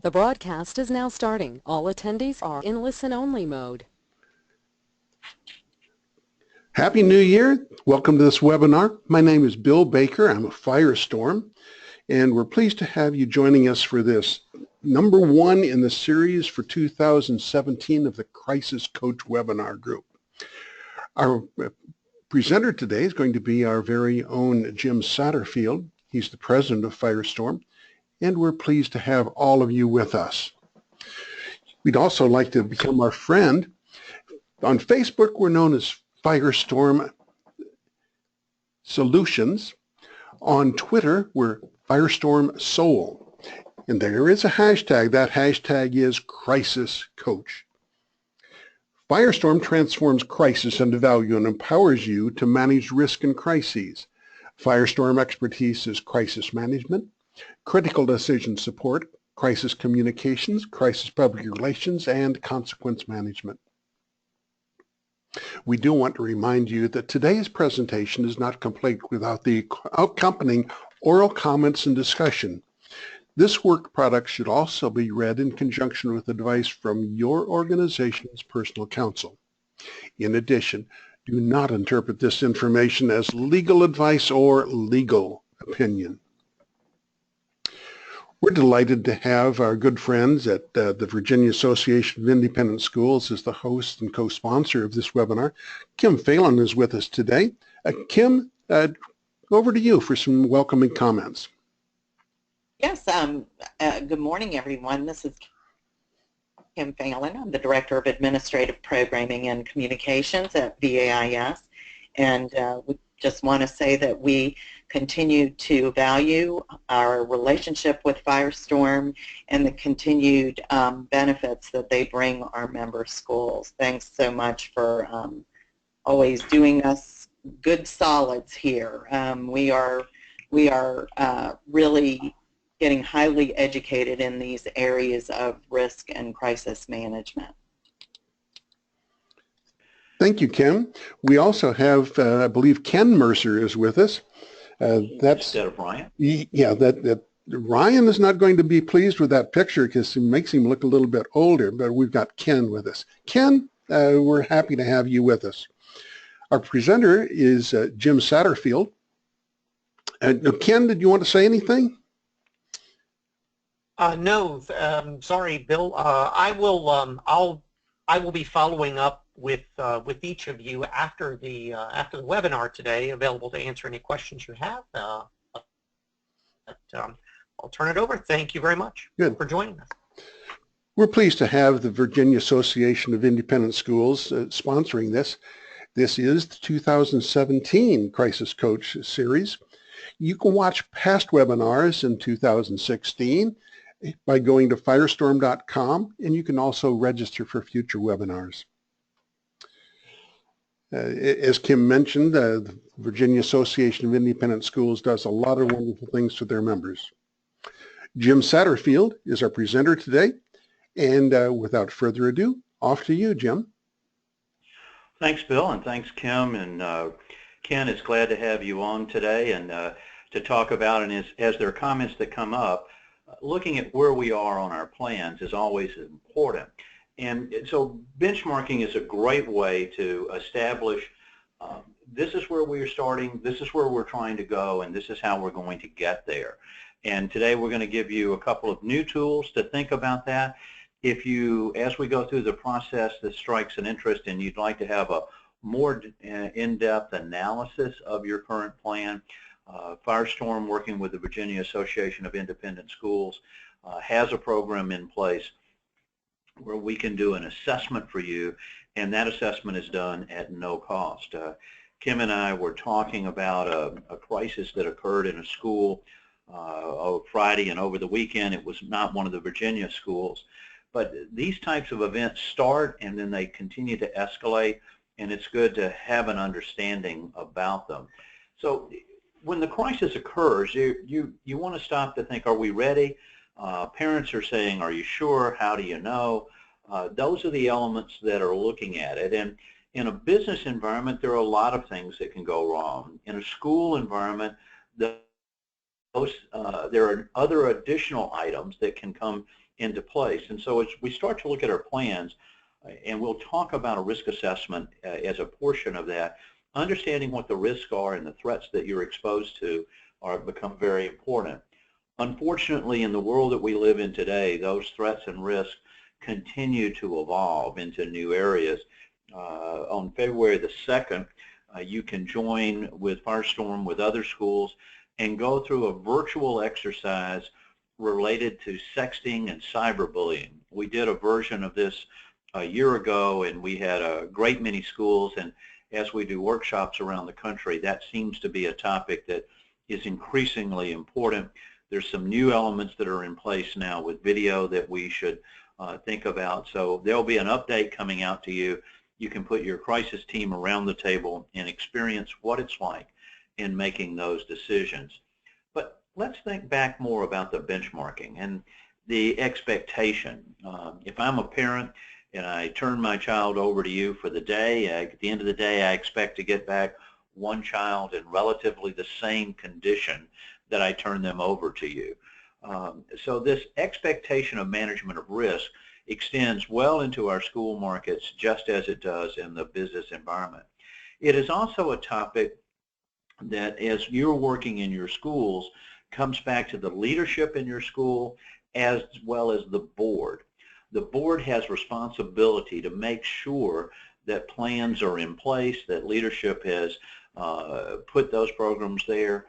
The broadcast is now starting. All attendees are in listen-only mode. Happy New Year. Welcome to this webinar. My name is Bill Baker. I'm a Firestorm, and we're pleased to have you joining us for this number one in the series for 2017 of the Crisis Coach Webinar Group. Our presenter today is going to be our very own Jim Satterfield. He's the president of Firestorm, and we're pleased to have all of you with us. We'd also like to become our friend. On Facebook, we're known as Firestorm Solutions. On Twitter, we're Firestorm Soul. And there is a hashtag. That hashtag is Crisis Coach. Firestorm transforms crisis into value and empowers you to manage risk and crises. Firestorm expertise is crisis management, critical decision support, crisis communications, crisis public relations, and consequence management. We do want to remind you that today's presentation is not complete without the accompanying oral comments and discussion. This work product should also be read in conjunction with advice from your organization's personal counsel. In addition, do not interpret this information as legal advice or legal opinion. We're delighted to have our good friends at the Virginia Association of Independent Schools as the host and co-sponsor of this webinar. Kim Phelan is with us today. Kim, over to you for some welcoming comments. Yes, good morning, everyone. This is Kim Phelan. I'm the Director of Administrative Programming and Communications at VAIS, and we just want to say that we continue to value our relationship with Firestorm and the continued benefits that they bring our member schools. Thanks so much for always doing us good solids here. We are really getting highly educated in these areas of risk and crisis management. Thank you, Kim. We also have, I believe, Ken Mercer is with us. That's instead of Ryan. Yeah, that Ryan is not going to be pleased with that picture because it makes him look a little bit older, but we've got Ken with us. Ken, we're happy to have you with us. Our presenter is Jim Satterfield. Ken, did you want to say anything? No, sorry, Bill. I will be following up with each of you after the webinar today, available to answer any questions you have. I'll turn it over. Thank you very much for joining us. We're pleased to have the Virginia Association of Independent Schools sponsoring this. This is the 2017 Crisis Coach series. You can watch past webinars in 2016 by going to firestorm.com, and you can also register for future webinars. As Kim mentioned, the Virginia Association of Independent Schools does a lot of wonderful things for their members. Jim Satterfield is our presenter today, and without further ado, off to you, Jim. Thanks, Bill, and thanks, Kim. And Ken, it's glad to have you on today and to talk about, and as there are comments that come up, looking at where we are on our plans is always important. And so benchmarking is a great way to establish this is where we're starting, this is where we're trying to go, and this is how we're going to get there. And today we're going to give you a couple of new tools to think about that. If you, as we go through the process, this strikes an interest and you'd like to have a more in-depth analysis of your current plan, Firestorm, working with the Virginia Association of Independent Schools, has a program in place where we can do an assessment for you, and that assessment is done at no cost. Kim and I were talking about a crisis that occurred in a school Friday and over the weekend. It was not one of the Virginia schools, but these types of events start and then they continue to escalate, and it's good to have an understanding about them. So when the crisis occurs, you want to stop to think, are we ready? Parents are saying, are you sure? How do you know? Those are the elements that are looking at it. And in a business environment, there are a lot of things that can go wrong. In a school environment, there are other additional items that can come into place. And so as we start to look at our plans, and we'll talk about a risk assessment as a portion of that, understanding what the risks are and the threats that you're exposed to become very important. Unfortunately, in the world that we live in today, those threats and risks continue to evolve into new areas. On February the 2nd, you can join with Firestorm with other schools and go through a virtual exercise related to sexting and cyberbullying. We did a version of this a year ago, and we had a great many schools, and as we do workshops around the country, that seems to be a topic that is increasingly important. There's some new elements that are in place now with video that we should think about. So there'll be an update coming out to you. You can put your crisis team around the table and experience what it's like in making those decisions. But let's think back more about the benchmarking and the expectation. If I'm a parent and I turn my child over to you for the day, at the end of the day I expect to get back one child in relatively the same condition that I turn them over to you. So this expectation of management of risk extends well into our school markets, just as it does in the business environment. It is also a topic that, as you're working in your schools, comes back to the leadership in your school as well as the board. The board has responsibility to make sure that plans are in place, that leadership has put those programs there,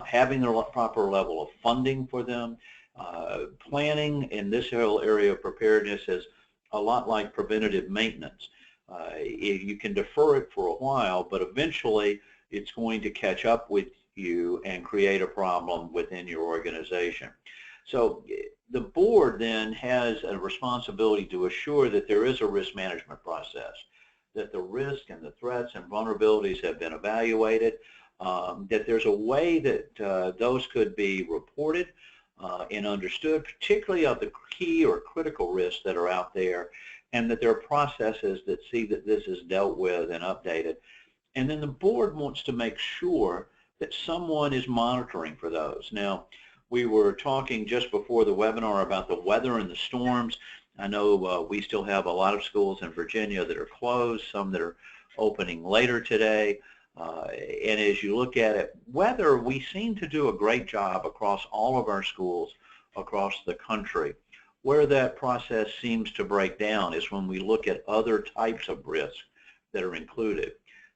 having the proper level of funding for them. Planning in this whole area of preparedness is a lot like preventative maintenance. You can defer it for a while, but eventually it's going to catch up with you and create a problem within your organization. So the board then has a responsibility to assure that there is a risk management process, that the risk and the threats and vulnerabilities have been evaluated, that there's a way that those could be reported and understood, particularly of the key or critical risks that are out there, and that there are processes that see that this is dealt with and updated. And then the board wants to make sure that someone is monitoring for those. Now, we were talking just before the webinar about the weather and the storms. I know we still have a lot of schools in Virginia that are closed, some that are opening later today. And as you look at it, weather, we seem to do a great job across all of our schools across the country. Where that process seems to break down is when we look at other types of risks that are included.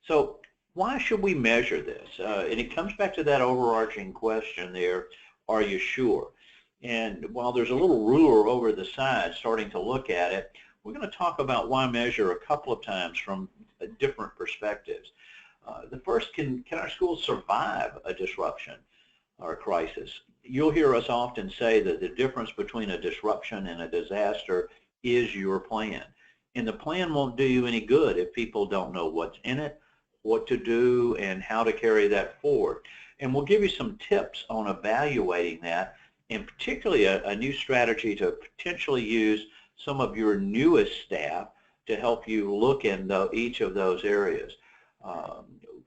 So why should we measure this? And it comes back to that overarching question there, are you sure? And while there's a little ruler over the side starting to look at it, we're going to talk about why measure a couple of times from different perspectives. The first, can our schools survive a disruption or a crisis? You'll hear us often say that the difference between a disruption and a disaster is your plan. And the plan won't do you any good if people don't know what's in it, what to do, and how to carry that forward. And we'll give you some tips on evaluating that, and particularly a new strategy to potentially use some of your newest staff to help you look in each of those areas.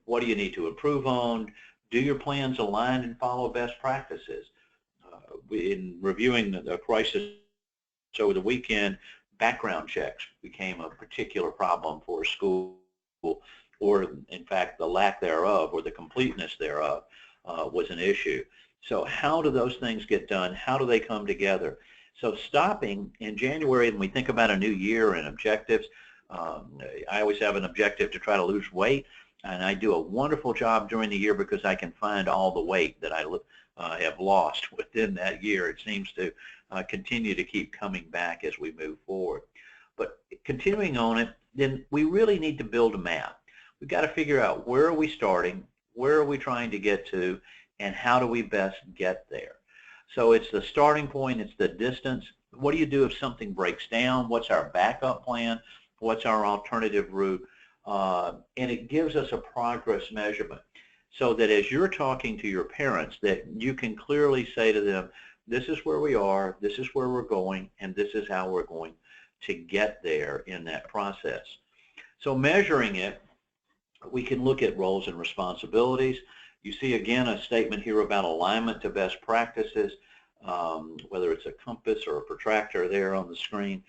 What do you need to improve on? Do your plans align and follow best practices? In reviewing the crisis over the weekend, background checks became a particular problem for a school, or in fact the lack thereof or the completeness thereof was an issue. So how do those things get done? How do they come together? So stopping in January, when we think about a new year and objectives, I always have an objective to try to lose weight, and I do a wonderful job during the year because I can find all the weight that I have lost within that year. It seems to continue to keep coming back as we move forward. But continuing on it, then we really need to build a map. We've got to figure out, where are we starting, where are we trying to get to, and how do we best get there? So it's the starting point, it's the distance. What do you do if something breaks down? What's our backup plan? What's our alternative route? And it gives us a progress measurement, so that as you're talking to your parents, that you can clearly say to them, this is where we are, this is where we're going, and this is how we're going to get there in that process. So measuring it, we can look at roles and responsibilities. You see again a statement here about alignment to best practices. whether it's a compass or a protractor there on the screen.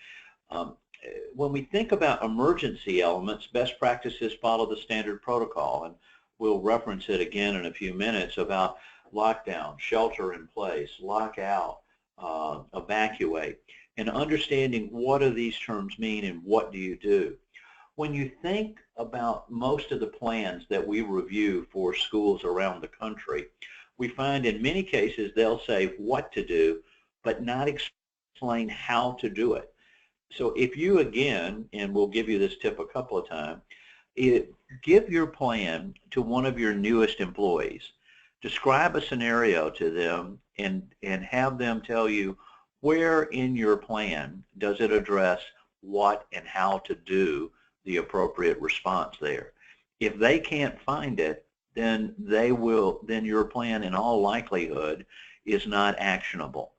When we think about emergency elements, best practices follow the standard protocol, and we'll reference it again in a few minutes about lockdown, shelter in place, lockout, evacuate, and understanding what do these terms mean and what do you do. When you think about most of the plans that we review for schools around the country, we find in many cases they'll say what to do, but not explain how to do it. So if you, again, and we'll give you this tip a couple of times, give your plan to one of your newest employees. Describe a scenario to them and have them tell you where in your plan does it address what and how to do the appropriate response there. If they can't find it, then your plan in all likelihood is not actionable.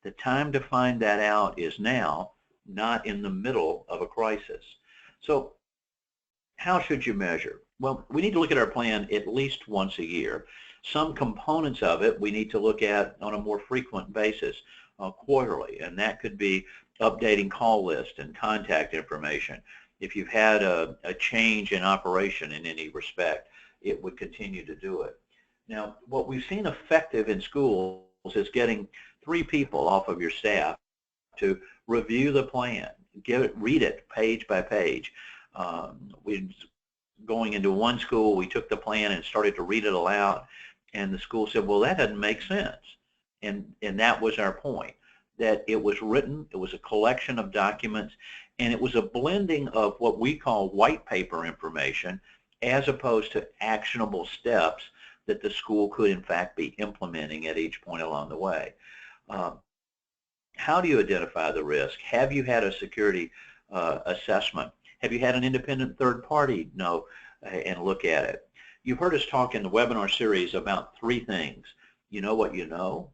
The time to find that out is now, not in the middle of a crisis. So how should you measure? Well, we need to look at our plan at least once a year. Some components of it we need to look at on a more frequent basis, quarterly, and that could be updating call list and contact information. If you've had a change in operation in any respect, it would continue to do it. Now, what we've seen effective in schools is getting 3 people off of your staff to review the plan, read it page by page. Going into one school, we took the plan and started to read it aloud, and the school said, well, that doesn't make sense. And that was our point, that it was written, it was a collection of documents, and it was a blending of what we call white paper information as opposed to actionable steps that the school could in fact be implementing at each point along the way. How do you identify the risk? Have you had a security assessment? Have you had an independent third party know and look at it? You've heard us talk in the webinar series about 3 things. You know what you know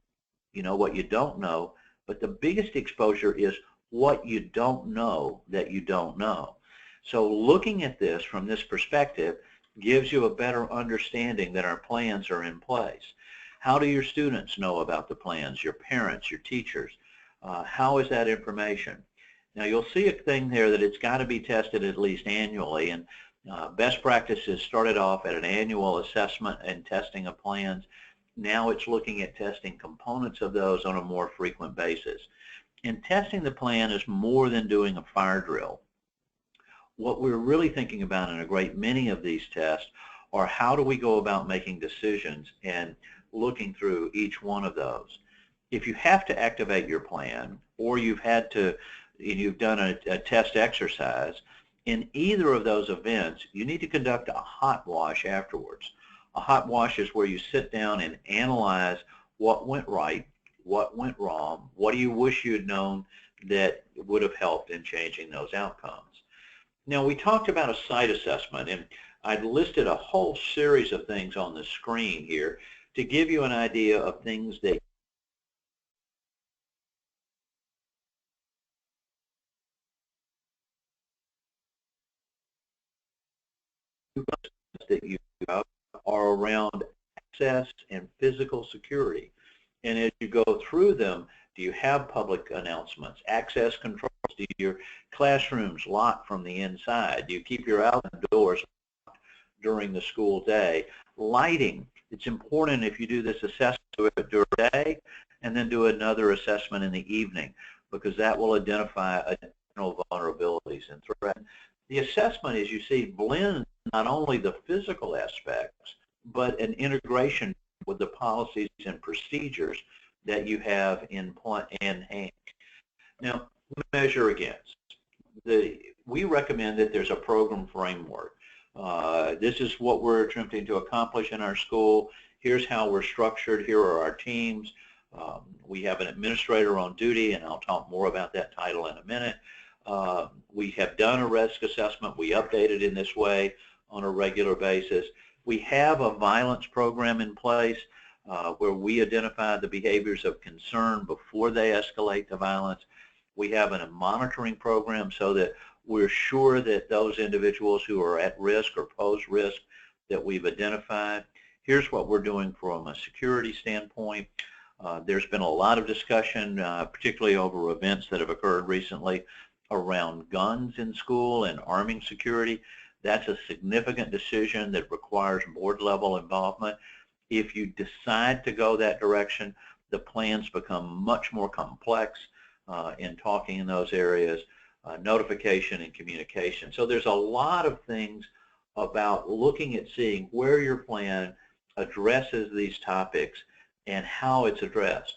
what you don't know, but the biggest exposure is what you don't know that you don't know. So looking at this from this perspective gives you a better understanding that our plans are in place. How do your students know about the plans, your parents, your teachers? How is that information? Now you'll see a thing there that it's got to be tested at least annually, and best practices started off at an annual assessment and testing of plans. Now it's looking at testing components of those on a more frequent basis. And testing the plan is more than doing a fire drill. What we're really thinking about in a great many of these tests are how do we go about making decisions and looking through each one of those. If you have to activate your plan, or you've done a test exercise, in either of those events, you need to conduct a hot wash afterwards. A hot wash is where you sit down and analyze what went right, what went wrong, what do you wish you had known that would have helped in changing those outcomes. Now, we talked about a site assessment, and I've listed a whole series of things on the screen here to give you an idea of things that you have are around access and physical security. And as you go through them, do you have public announcements, access controls? Do your classrooms lock from the inside? Do you keep your outdoors locked during the school day? Lighting, it's important if you do this assessment, do it during the day and then do another assessment in the evening, because that will identify additional vulnerabilities and threats. The assessment, as you see, blends not only the physical aspects, but an integration with the policies and procedures that you have in hand. Now, measure against. We recommend that there's a program framework. This is what we're attempting to accomplish in our school. Here's how we're structured. Here are our teams. We have an administrator on duty, and I'll talk more about that title in a minute. We have done a risk assessment. We update it in this way on a regular basis. We have a violence program in place where we identify the behaviors of concern before they escalate to violence. We have a monitoring program so that we're sure that those individuals who are at risk or pose risk that we've identified. Here's what we're doing from a security standpoint. There's been a lot of discussion, particularly over events that have occurred recently around guns in school and arming security. That's a significant decision that requires board-level involvement. If you decide to go that direction, the plans become much more complex in talking in those areas, notification and communication. So there's a lot of things about looking at seeing where your plan addresses these topics and how it's addressed.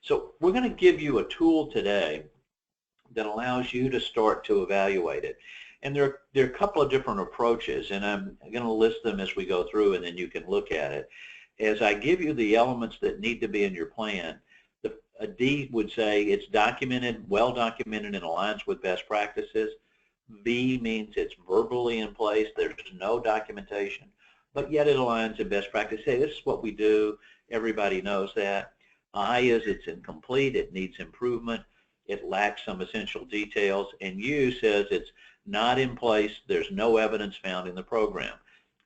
So we're going to give you a tool today that allows you to start to evaluate it. And there are a couple of different approaches, and I'm going to list them as we go through, and then you can look at it. As I give you the elements that need to be in your plan, a D would say it's documented, well documented, and aligns with best practices. V means it's verbally in place, there's no documentation, but yet it aligns in best practice. Hey, this is what we do, everybody knows that. I is it's incomplete, it needs improvement, it lacks some essential details, and U says it's not in place, there's no evidence found in the program.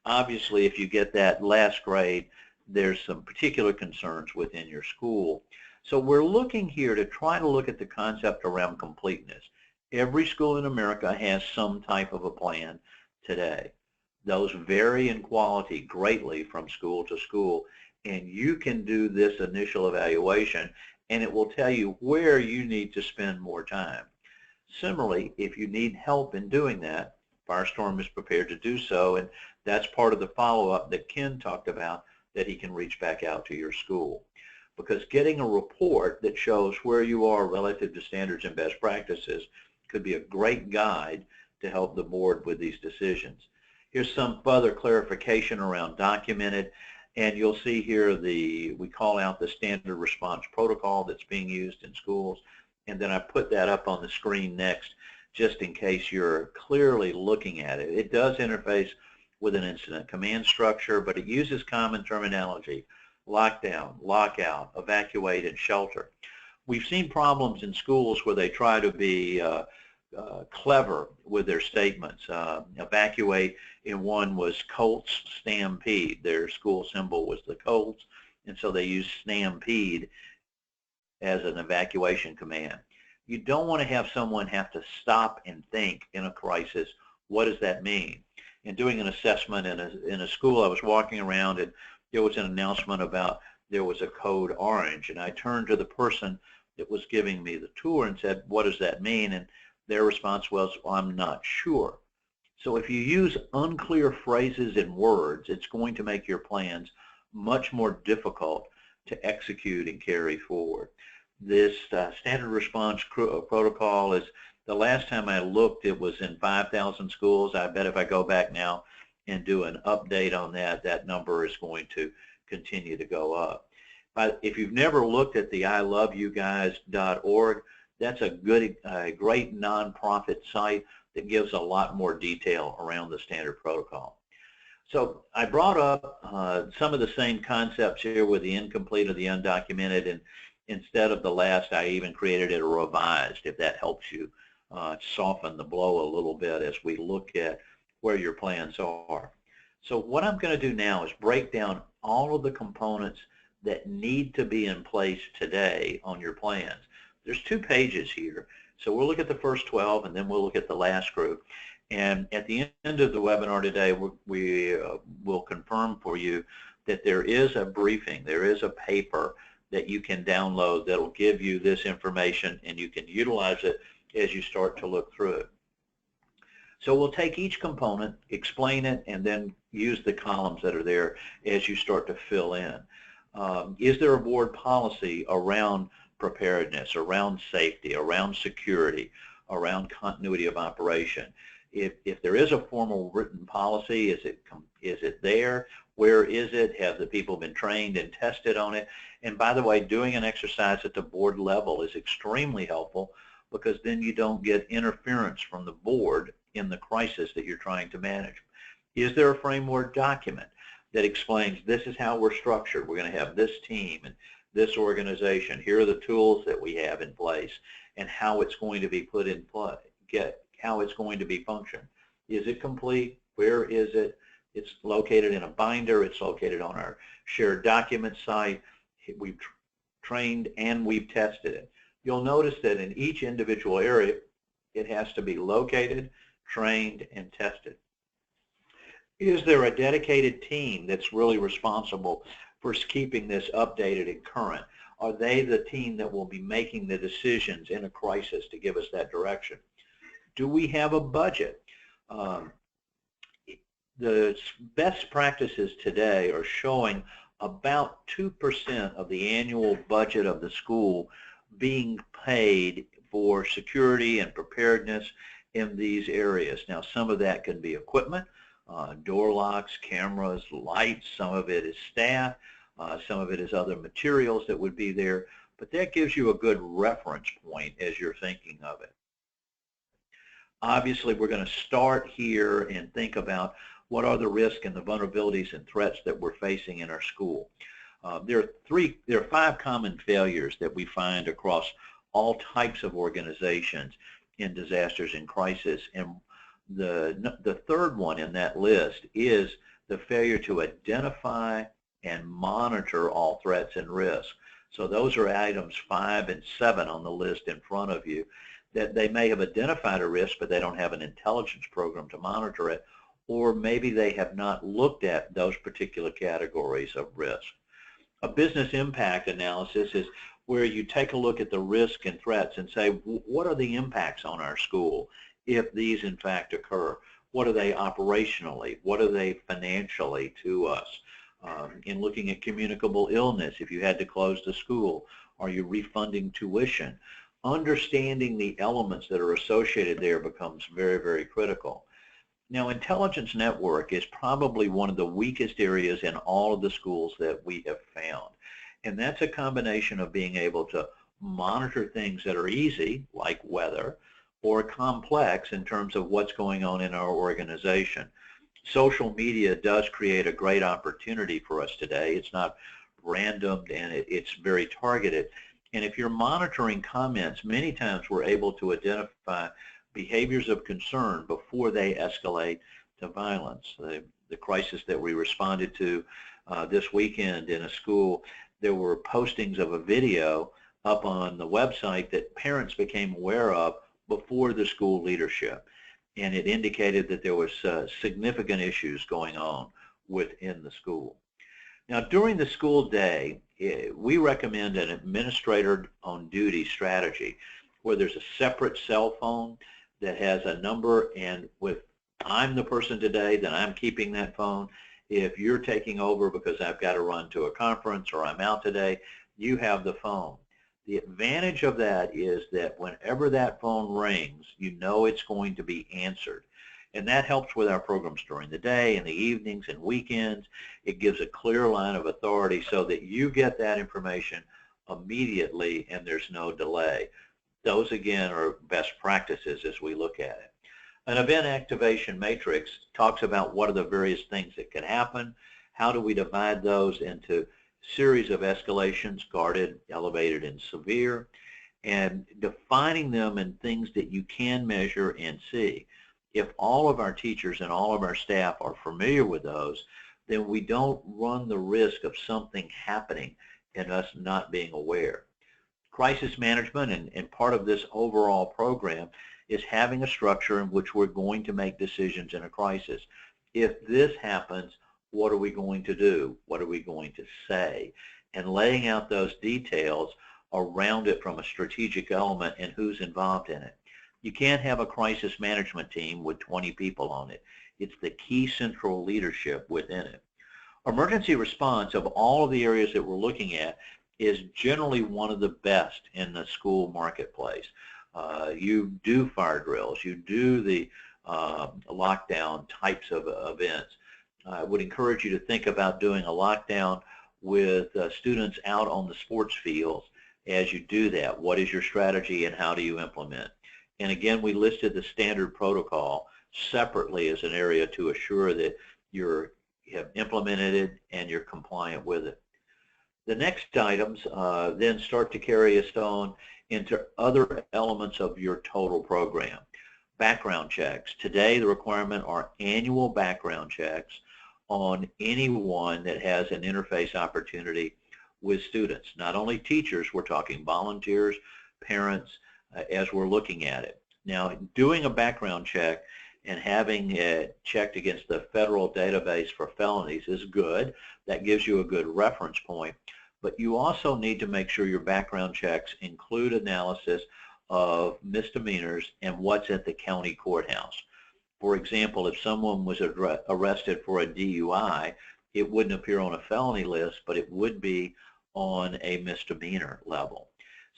Obviously, if you get that last grade, there's some particular concerns within your school. So we're looking here to try to look at the concept around completeness. Every school in America has some type of a plan today. Those vary in quality greatly from school to school, and you can do this initial evaluation, and it will tell you where you need to spend more time. Similarly, if you need help in doing that, Firestorm is prepared to do so, and that's part of the follow-up that Ken talked about, that he can reach back out to your school. Because getting a report that shows where you are relative to standards and best practices could be a great guide to help the board with these decisions. Here's some further clarification around documented, and you'll see here we call out the standard response protocol that's being used in schools, and then I put that up on the screen next just in case you're clearly looking at it. It does interface with an incident command structure, but it uses common terminology: lockdown, lockout, evacuate, and shelter. We've seen problems in schools where they try to be clever with their statements. Evacuate in one was Colts Stampede. Their school symbol was the Colts, and so they used Stampede as an evacuation command. You don't want to have someone have to stop and think in a crisis, what does that mean? In doing an assessment in a school, I was walking around and there was an announcement about there was a code orange, and I turned to the person that was giving me the tour and said, what does that mean? And their response was, well, I'm not sure. So if you use unclear phrases and words, it's going to make your plans much more difficult to execute and carry forward. This standard response protocol is, the last time I looked, it was in 5,000 schools. I bet if I go back now and do an update on that, that number is going to continue to go up. But if you've never looked at the iloveyoguys.org, that's a great nonprofit site that gives a lot more detail around the standard protocol. So I brought up some of the same concepts here with the incomplete or the undocumented, and instead of the last, I even created it a revised, if that helps you soften the blow a little bit as we look at where your plans are. So what I'm going to do now is break down all of the components that need to be in place today on your plans. There's 2 pages here, so we'll look at the first 12 and then we'll look at the last group. And at the end of the webinar today, we will confirm for you that there is a briefing, there is a paper that you can download that will give you this information, and you can utilize it as you start to look through it. So we'll take each component, explain it, and then use the columns that are there as you start to fill in. Is there a board policy around preparedness, around safety, around security, around continuity of operation? If there is a formal written policy, is it there? Where is it? Have the people been trained and tested on it? And by the way, doing an exercise at the board level is extremely helpful, because then you don't get interference from the board in the crisis that you're trying to manage. Is there a framework document that explains this is how we're structured? We're going to have this team and this organization. Here are the tools that we have in place and how it's going to be put in play, how it's going to be functioned. Is it complete? Where is it? It's located in a binder. It's located on our shared document site. We've trained, and we've tested it. You'll notice that in each individual area, it has to be located, trained, and tested. Is there a dedicated team that's really responsible for keeping this updated and current? Are they the team that will be making the decisions in a crisis to give us that direction? Do we have a budget? The best practices today are showing about 2% of the annual budget of the school being paid for security and preparedness in these areas. Now, some of that can be equipment, door locks, cameras, lights. Some of it is staff. Some of it is other materials that would be there. But that gives you a good reference point as you're thinking of it. Obviously, we're going to start here and think about what are the risks and the vulnerabilities and threats that we're facing in our school. There are 5 common failures that we find across all types of organizations in disasters and crisis, and the third one in that list is the failure to identify and monitor all threats and risks. So those are items 5 and 7 on the list in front of you, that they may have identified a risk, but they don't have an intelligence program to monitor it, or maybe they have not looked at those particular categories of risk. A business impact analysis is where you take a look at the risk and threats and say, what are the impacts on our school if these in fact occur? What are they operationally? What are they financially to us? In looking at communicable illness, if you had to close the school, are you refunding tuition? Understanding the elements that are associated there becomes very, very critical. Now, intelligence network is probably one of the weakest areas in all of the schools that we have found. And that's a combination of being able to monitor things that are easy, like weather, or complex in terms of what's going on in our organization. Social media does create a great opportunity for us today. It's not random, and it's very targeted. And if you're monitoring comments, many times we're able to identify behaviors of concern before they escalate to violence. The crisis that we responded to this weekend in a school, there were postings of a video up on the website that parents became aware of before the school leadership. And it indicated that there was significant issues going on within the school. Now, during the school day, we recommend an administrator on duty strategy where there's a separate cell phone that has a number, and if I'm the person today, then I'm keeping that phone. If you're taking over because I've got to run to a conference or I'm out today, you have the phone. The advantage of that is that whenever that phone rings, you know it's going to be answered. And that helps with our programs during the day and the evenings and weekends. It gives a clear line of authority so that you get that information immediately and there's no delay. Those, again, are best practices as we look at it. An event activation matrix talks about what are the various things that can happen, how do we divide those into series of escalations, guarded, elevated, and severe, and defining them in things that you can measure and see. If all of our teachers and all of our staff are familiar with those, then we don't run the risk of something happening and us not being aware. Crisis management and part of this overall program is having a structure in which we're going to make decisions in a crisis. If this happens, what are we going to do? What are we going to say? And laying out those details around it from a strategic element and who's involved in it. You can't have a crisis management team with 20 people on it. It's the key central leadership within it. Emergency response of all of the areas that we're looking at is generally one of the best in the school marketplace. You do fire drills, you do the lockdown types of events. I would encourage you to think about doing a lockdown with students out on the sports fields as you do that. What is your strategy and how do you implement? And again, we listed the standard protocol separately as an area to assure that you have implemented it and you're compliant with it. The next items then start to carry us on into other elements of your total program. Background checks. Today, the requirement are annual background checks on anyone that has an interface opportunity with students. Not only teachers, we're talking volunteers, parents, as we're looking at it. Now, doing a background check and having it checked against the federal database for felonies is good. That gives you a good reference point. But you also need to make sure your background checks include analysis of misdemeanors and what's at the county courthouse. For example, if someone was arrested for a DUI, it wouldn't appear on a felony list, but it would be on a misdemeanor level.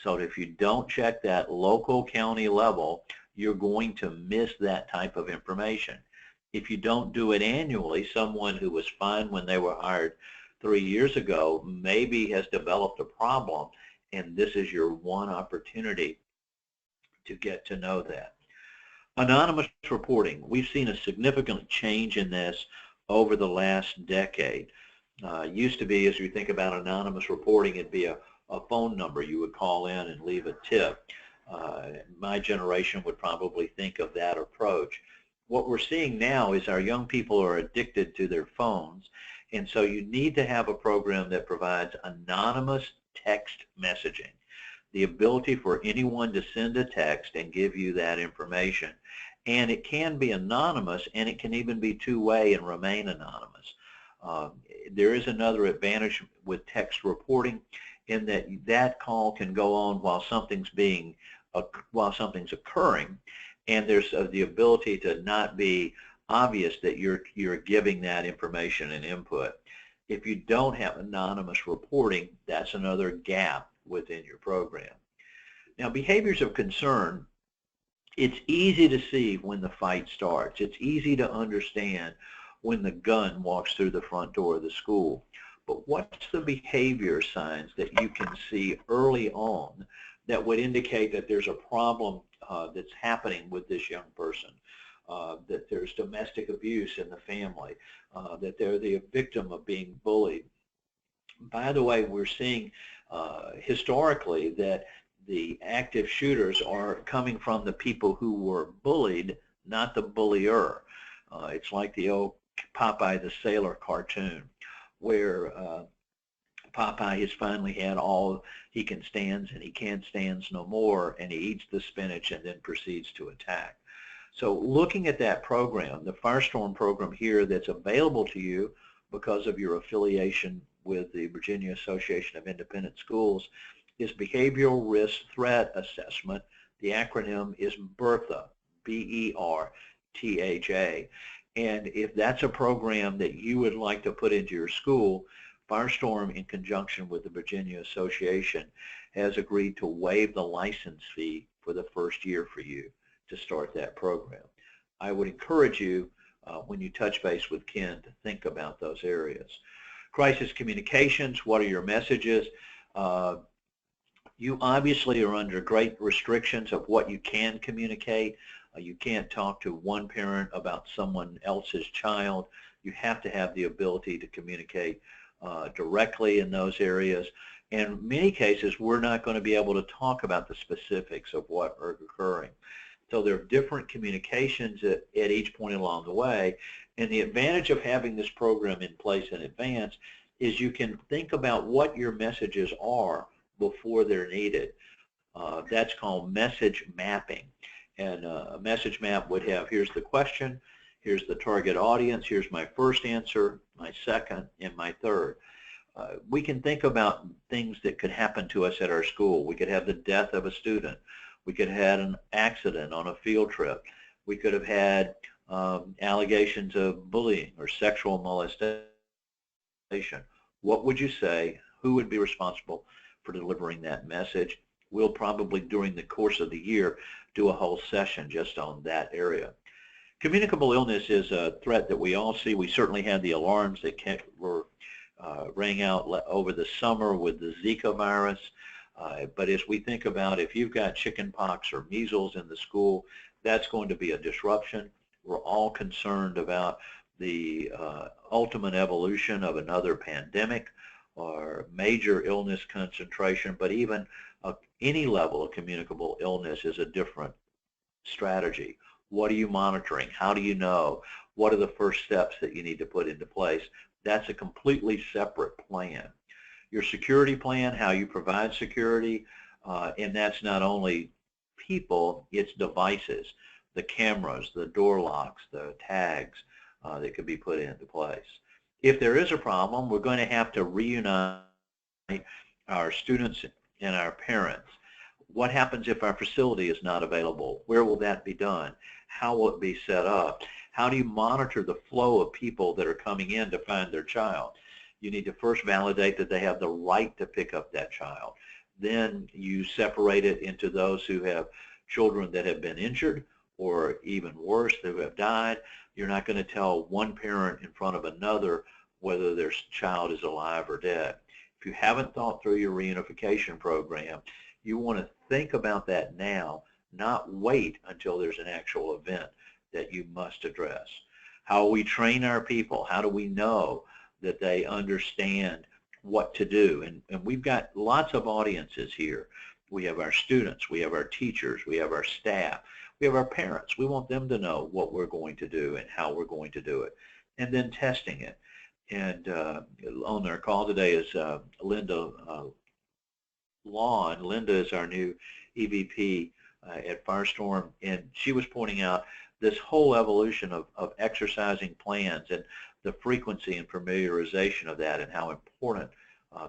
So if you don't check that local county level, you're going to miss that type of information. If you don't do it annually, someone who was fine when they were hired 3 years ago maybe has developed a problem, and this is your one opportunity to get to know that. Anonymous reporting. We've seen a significant change in this over the last decade. Used to be, as you think about anonymous reporting, it'd be a phone number you would call in and leave a tip. My generation would probably think of that approach. What we're seeing now is our young people are addicted to their phones, and so you need to have a program that provides anonymous text messaging, the ability for anyone to send a text and give you that information. And it can be anonymous, and it can even be two-way and remain anonymous. There is another advantage with text reporting in that that call can go on while something's occurring, and there's the ability to not be obvious that you're giving that information and input. If you don't have anonymous reporting, that's another gap within your program. Now, behaviors of concern, it's easy to see when the fight starts. It's easy to understand when the gun walks through the front door of the school. But what's the behavior signs that you can see early on that would indicate that there's a problem that's happening with this young person, that there's domestic abuse in the family, that they're the victim of being bullied? By the way, we're seeing historically that the active shooters are coming from the people who were bullied, not the bullier. It's like the old Popeye the Sailor cartoon, where Popeye has finally had all he can stands and he can't stands no more, and he eats the spinach and then proceeds to attack. So looking at that program, the Firestorm program here that's available to you because of your affiliation with the Virginia Association of Independent Schools, is Behavioral Risk Threat Assessment. The acronym is BERTHA, B-E-R-T-H-A. And if that's a program that you would like to put into your school, Firestorm, in conjunction with the Virginia Association, has agreed to waive the license fee for the first year for you to start that program. I would encourage you, when you touch base with Ken, to think about those areas. Crisis communications, what are your messages? You obviously are under great restrictions of what you can communicate. You can't talk to one parent about someone else's child. You have to have the ability to communicate directly in those areas. And in many cases, we're not going to be able to talk about the specifics of what are occurring. So there are different communications at each point along the way. And the advantage of having this program in place in advance is you can think about what your messages are before they're needed. That's called message mapping. And a message map would have, here's the question, here's the target audience, here's my first answer, my second, and my third. We can think about things that could happen to us at our school. We could have the death of a student. We could have had an accident on a field trip. We could have had allegations of bullying or sexual molestation. What would you say? Who would be responsible for delivering that message? We'll probably, during the course of the year, do a whole session just on that area. Communicable illness is a threat that we all see. We certainly had the alarms that rang out over the summer with the Zika virus. But as we think about, if you've got chickenpox or measles in the school, that's going to be a disruption. We're all concerned about the ultimate evolution of another pandemic or major illness concentration, but even any level of communicable illness is a different strategy. What are you monitoring? How do you know? What are the first steps that you need to put into place? That's a completely separate plan. your security plan, how you provide security, and that's not only people, it's devices, the cameras, the door locks, the tags that could be put into place. If there is a problem, we're going to have to reunite our students and our parents. What happens if our facility is not available? Where will that be done? How will it be set up? How do you monitor the flow of people that are coming in to find their child? You need to first validate that they have the right to pick up that child. Then you separate it into those who have children that have been injured, or even worse, who have died. You're not going to tell one parent in front of another whether their child is alive or dead. If you haven't thought through your reunification program, you want to think about that now, not wait until there's an actual event that you must address. How we train our people, how do we know that they understand what to do? And we've got lots of audiences here. We have our students, we have our teachers, we have our staff, we have our parents. We want them to know what we're going to do and how we're going to do it, and then testing it. And on our call today is Linda Lawn. Linda is our new EVP at Firestorm, and she was pointing out this whole evolution of exercising plans and the frequency and familiarization of that and how important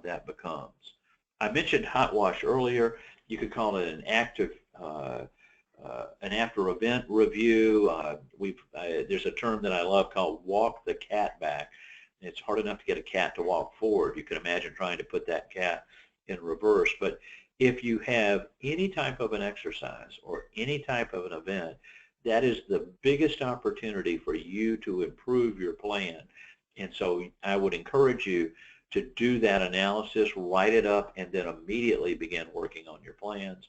that becomes. I mentioned hot wash earlier. You could call it an active, an after-event review. There's a term that I love called walk the cat back. It's hard enough to get a cat to walk forward. You can imagine trying to put that cat in reverse. But if you have any type of an exercise or any type of an event, that is the biggest opportunity for you to improve your plan. And so I would encourage you to do that analysis, write it up, and then immediately begin working on your plans.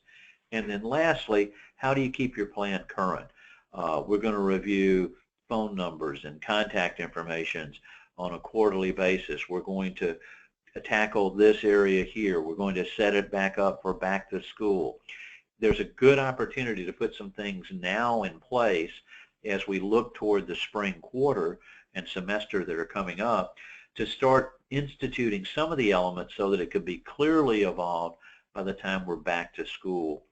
And then lastly, how do you keep your plan current? We're going to review phone numbers and contact information on a quarterly basis. We're going to tackle this area here. We're going to set it back up for back to school. There's a good opportunity to put some things now in place as we look toward the spring quarter and semester that are coming up to start instituting some of the elements so that it could be clearly evolved by the time we're back to school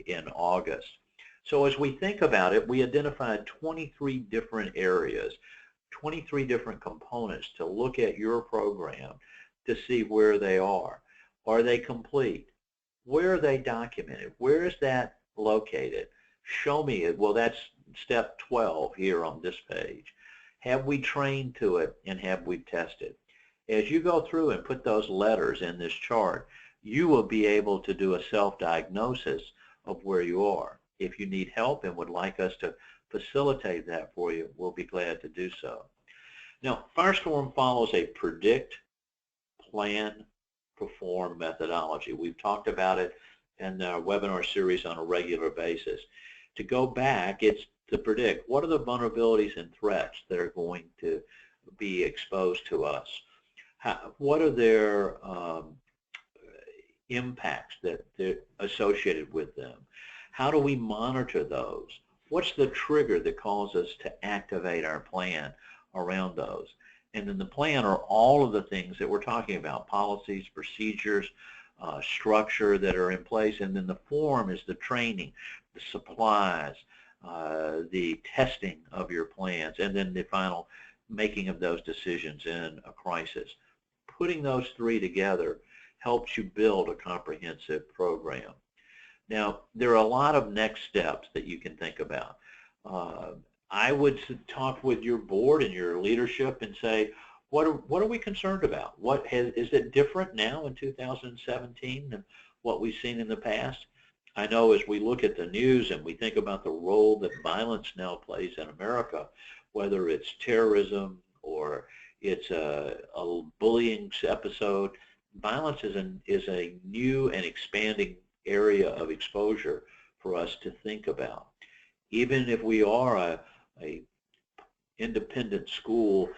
in August. So as we think about it, we identified 23 different areas, 23 different components to look at your program to see where they are. Are they complete? Where are they documented? Where is that located? Show me it. Well, that's step 12 here on this page. Have we trained to it, and have we tested? As you go through and put those letters in this chart, you will be able to do a self-diagnosis of where you are. If you need help and would like us to facilitate that for you, we'll be glad to do so. Now, Firestorm follows a Predict, Plan, Perform methodology. We've talked about it in our webinar series on a regular basis. To go back, it's to predict what are the vulnerabilities and threats that are going to be exposed to us. What are their impacts that they're associated with them? How do we monitor those? What's the trigger that causes us to activate our plan around those? And then the plan are all of the things that we're talking about, policies, procedures, structure that are in place, and then the form is the training, the supplies, the testing of your plans, and then the final making of those decisions in a crisis. Putting those three together helps you build a comprehensive program. Now, there are a lot of next steps that you can think about. I would talk with your board and your leadership and say, what are we concerned about? Is it different now in 2017 than what we've seen in the past? I know as we look at the news and we think about the role that violence now plays in America, whether it's terrorism or it's a bullying episode, violence is a new and expanding area of exposure for us to think about. Even if we are a independent school,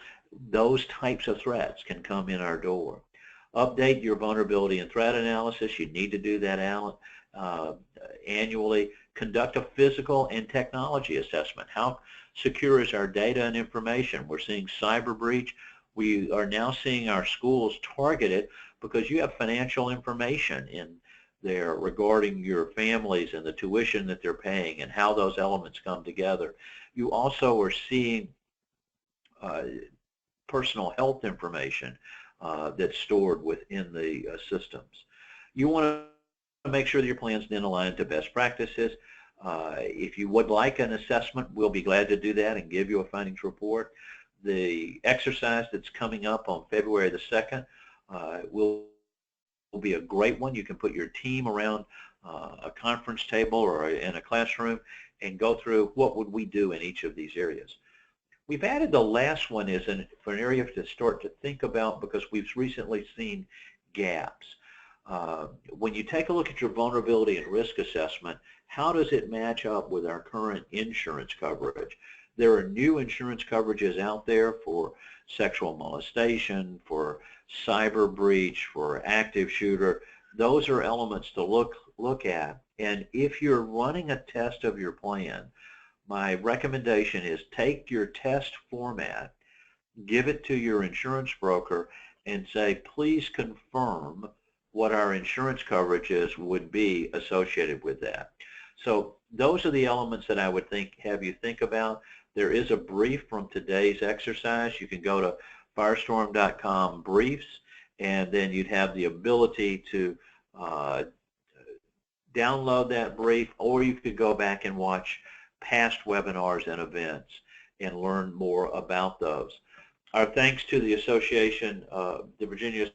those types of threats can come in our door. Update your vulnerability and threat analysis. You need to do that annually. Conduct a physical and technology assessment. How secure is our data and information? We're seeing cyber breach. We are now seeing our schools targeted because you have financial information in there regarding your families and the tuition that they're paying and how those elements come together. You also are seeing personal health information that's stored within the systems. You want to make sure that your plan's then aligned to best practices. If you would like an assessment, we'll be glad to do that and give you a findings report. The exercise that's coming up on February the 2nd will be a great one. You can put your team around a conference table or in a classroom and go through what would we do in each of these areas. We've added the last one is for an area to start to think about because we've recently seen gaps. When you take a look at your vulnerability and risk assessment, how does it match up with our current insurance coverage? There are new insurance coverages out there for sexual molestation, for cyber breach, for active shooter. Those are elements to look at. And if you're running a test of your plan, my recommendation is take your test format, give it to your insurance broker, and say, please confirm what our insurance coverages would be associated with that. So those are the elements that I would have you think about. There is a brief from today's exercise. You can go to firestorm.com briefs, and then you'd have the ability to download that brief, or you could go back and watch past webinars and events and learn more about those. Our thanks to the association, the Virginia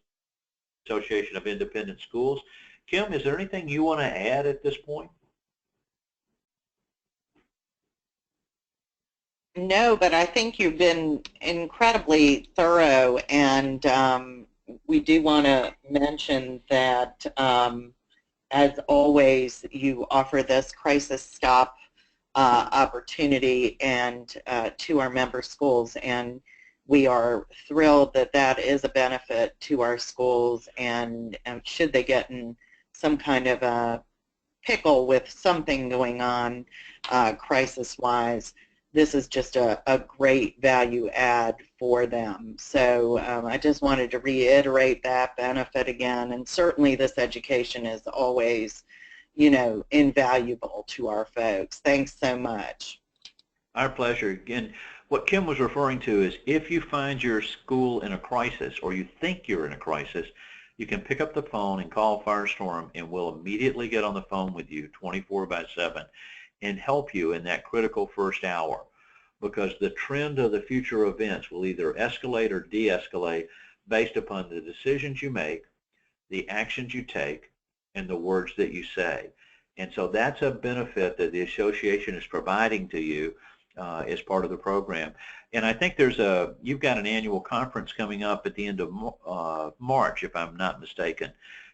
Association of Independent Schools. Kim, is there anything you want to add at this point? No, but I think you've been incredibly thorough, and we do want to mention that, as always, you offer this crisis stop opportunity and to our member schools, and we are thrilled that that is a benefit to our schools, and should they get in some kind of a pickle with something going on crisis-wise, this is just a great value add for them. So I just wanted to reiterate that benefit again, and certainly this education is always, you know, invaluable to our folks. Thanks so much. Our pleasure. Again, what Kim was referring to is if you find your school in a crisis or you think you're in a crisis, you can pick up the phone and call Firestorm, and we'll immediately get on the phone with you 24/7 and help you in that critical first hour, because the trend of the future events will either escalate or de-escalate based upon the decisions you make, the actions you take, and the words that you say. And so that's a benefit that the association is providing to you as part of the program. And I think you've got an annual conference coming up at the end of March, if I'm not mistaken,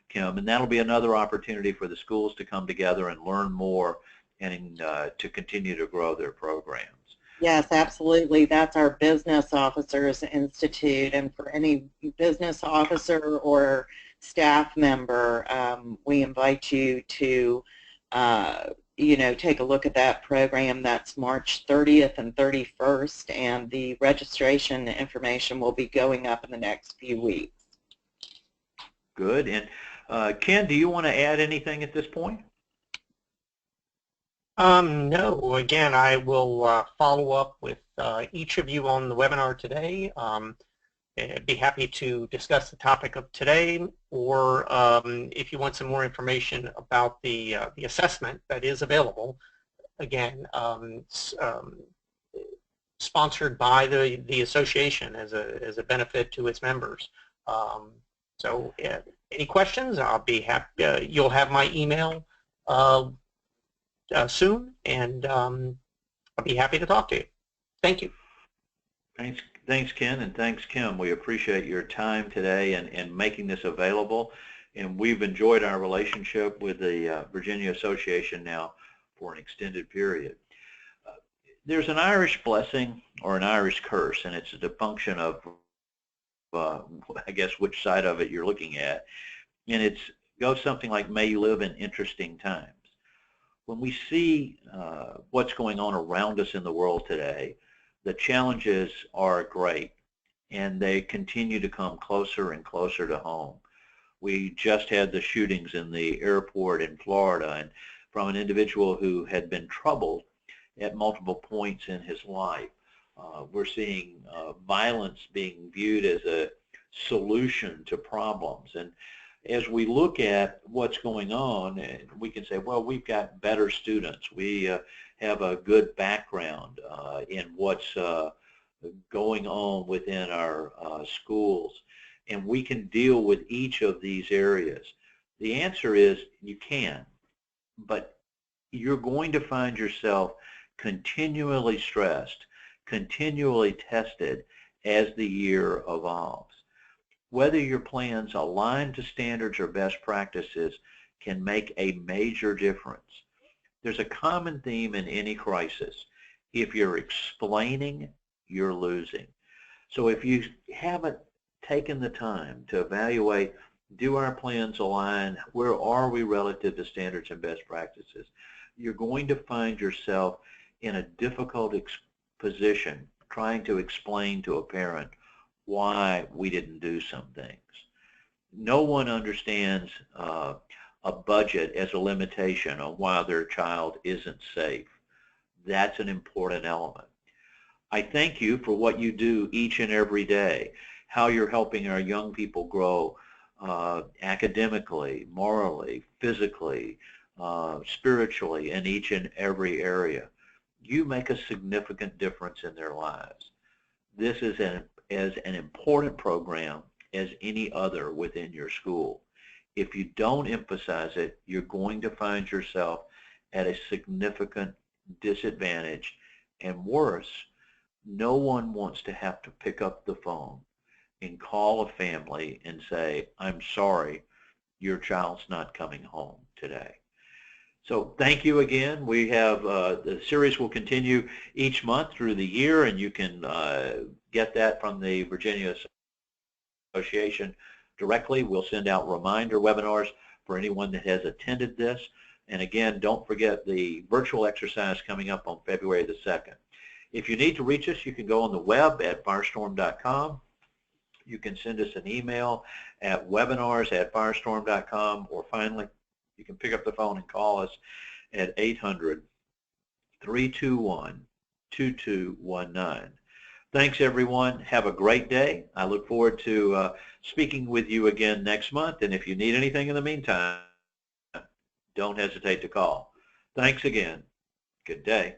Kim, and that'll be another opportunity for the schools to come together and learn more and to continue to grow their programs. Yes, absolutely. That's our Business Officers Institute, and for any business officer or staff member, we invite you to you know, take a look at that program. That's March 30th and 31st, and the registration information will be going up in the next few weeks. Good. And Ken, do you want to add anything at this point? No. Again, I will follow up with each of you on the webinar today. I'd be happy to discuss the topic of today, or if you want some more information about the assessment that is available, again, sponsored by the association as a benefit to its members. So any questions, I'll be happy. You'll have my email soon, and I'll be happy to talk to you. Thank you. Thanks, Ken, and thanks, Kim. We appreciate your time today and making this available. And we've enjoyed our relationship with the Virginia Association now for an extended period. There's an Irish blessing or an Irish curse, and it's a function of, I guess, which side of it you're looking at. And it goes something like, may you live in interesting times. When we see what's going on around us in the world today, the challenges are great, and they continue to come closer and closer to home. We just had the shootings in the airport in Florida, and from an individual who had been troubled at multiple points in his life. We're seeing violence being viewed as a solution to problems. And as we look at what's going on, we can say, well, we've got better students. We have a good background in what's going on within our schools, and we can deal with each of these areas. The answer is you can, but you're going to find yourself continually stressed, continually tested as the year evolves. Whether your plans align to standards or best practices can make a major difference. There's a common theme in any crisis. If you're explaining, you're losing. So if you haven't taken the time to evaluate, do our plans align, where are we relative to standards and best practices, you're going to find yourself in a difficult position trying to explain to a parent why we didn't do some things. No one understands a budget as a limitation on why their child isn't safe. That's an important element. I thank you for what you do each and every day, how you're helping our young people grow academically, morally, physically, spiritually, in each and every area. You make a significant difference in their lives. This is as an important program as any other within your school. If you don't emphasize it, you're going to find yourself at a significant disadvantage, and worse, no one wants to have to pick up the phone and call a family and say, I'm sorry, your child's not coming home today. So thank you again. We have the series will continue each month through the year, and you can get that from the Virginia Association directly. We'll send out reminder webinars for anyone that has attended this. And again, don't forget the virtual exercise coming up on February the 2nd. If you need to reach us, you can go on the web at firestorm.com. You can send us an email at webinars@firestorm.com, or finally, you can pick up the phone and call us at 800-321-2219. Thanks, everyone. Have a great day. I look forward to speaking with you again next month. And if you need anything in the meantime, don't hesitate to call. Thanks again. Good day.